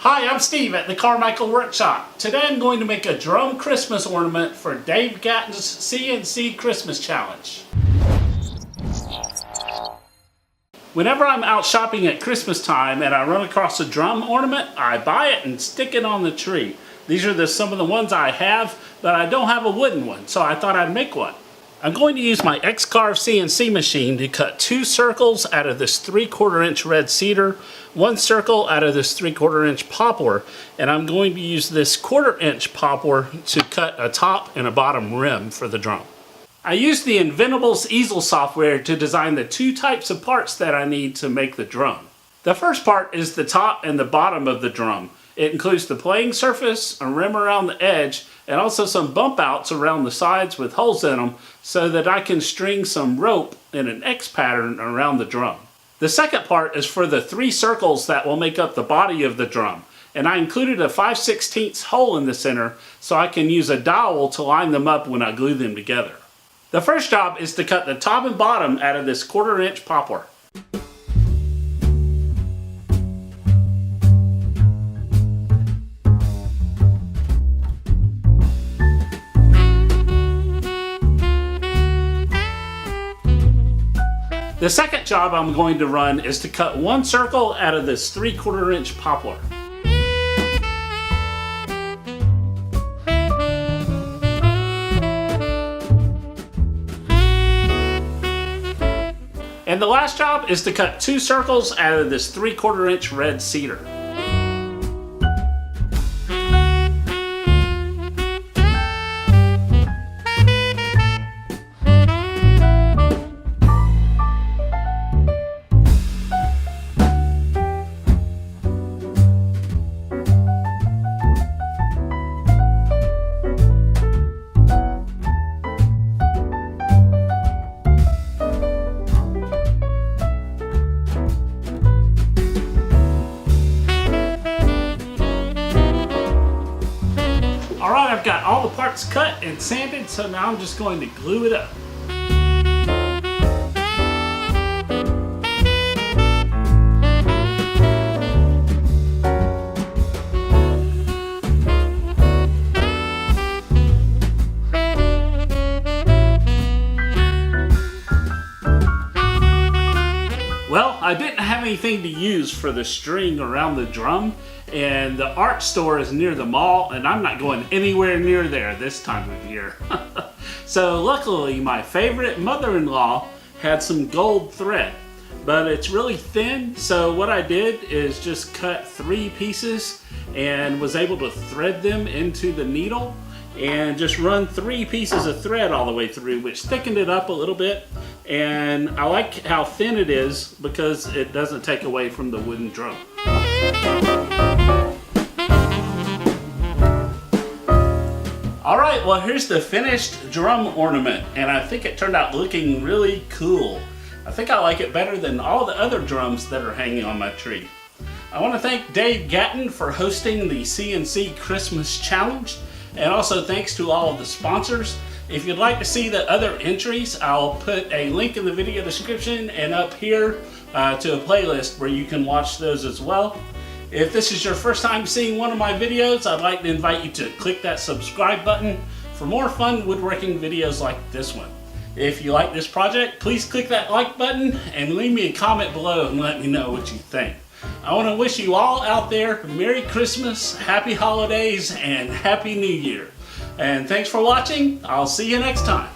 Hi, I'm Steve at the Carmichael Workshop. Today I'm going to make a drum Christmas ornament for Dave Gatton's CNC Christmas Challenge. Whenever I'm out shopping at Christmas time and I run across a drum ornament, I buy it and stick it on the tree. These are some of the ones I have, but I don't have a wooden one, so I thought I'd make one. I'm going to use my X-Carve CNC machine to cut 2 circles out of this 3/4 inch red cedar, 1 circle out of this 3/4 inch poplar, and I'm going to use this 1/4 inch poplar to cut a top and a bottom rim for the drum. I used the Inventables easel software to design the 2 types of parts that I need to make the drum. The first part is the top and the bottom of the drum. It includes the playing surface, a rim around the edge, and also some bump outs around the sides with holes in them so that I can string some rope in an X pattern around the drum. The second part is for the 3 circles that will make up the body of the drum, and I included a 5/16 hole in the center so I can use a dowel to line them up when I glue them together. The first job is to cut the top and bottom out of this 1/4 inch poplar. The second job I'm going to run is to cut 1 circle out of this 3/4 inch poplar. And the last job is to cut 2 circles out of this 3/4 inch red cedar. Alright, I've got all the parts cut and sanded, so now I'm just going to glue it up. Well, I didn't have anything to use for the string around the drum, and the art store is near the mall, and I'm not going anywhere near there this time of year. So luckily, my favorite mother-in-law had some gold thread, but it's really thin, so what I did is just cut 3 pieces and was able to thread them into the needle and just run 3 pieces of thread all the way through, which thickened it up a little bit. And I like how thin it is because it doesn't take away from the wooden drum. Alright, well here's the finished drum ornament, and I think it turned out looking really cool. I think I like it better than all the other drums that are hanging on my tree. I want to thank Dave Gatton for hosting the CNC Christmas Challenge, and also thanks to all of the sponsors. If you'd like to see the other entries, I'll put a link in the video description and up here to a playlist where you can watch those as well. If this is your first time seeing one of my videos, I'd like to invite you to click that subscribe button for more fun woodworking videos like this one. If you like this project, please click that like button and leave me a comment below and let me know what you think. I want to wish you all out there Merry Christmas, Happy Holidays, and Happy New Year. And thanks for watching. I'll see you next time.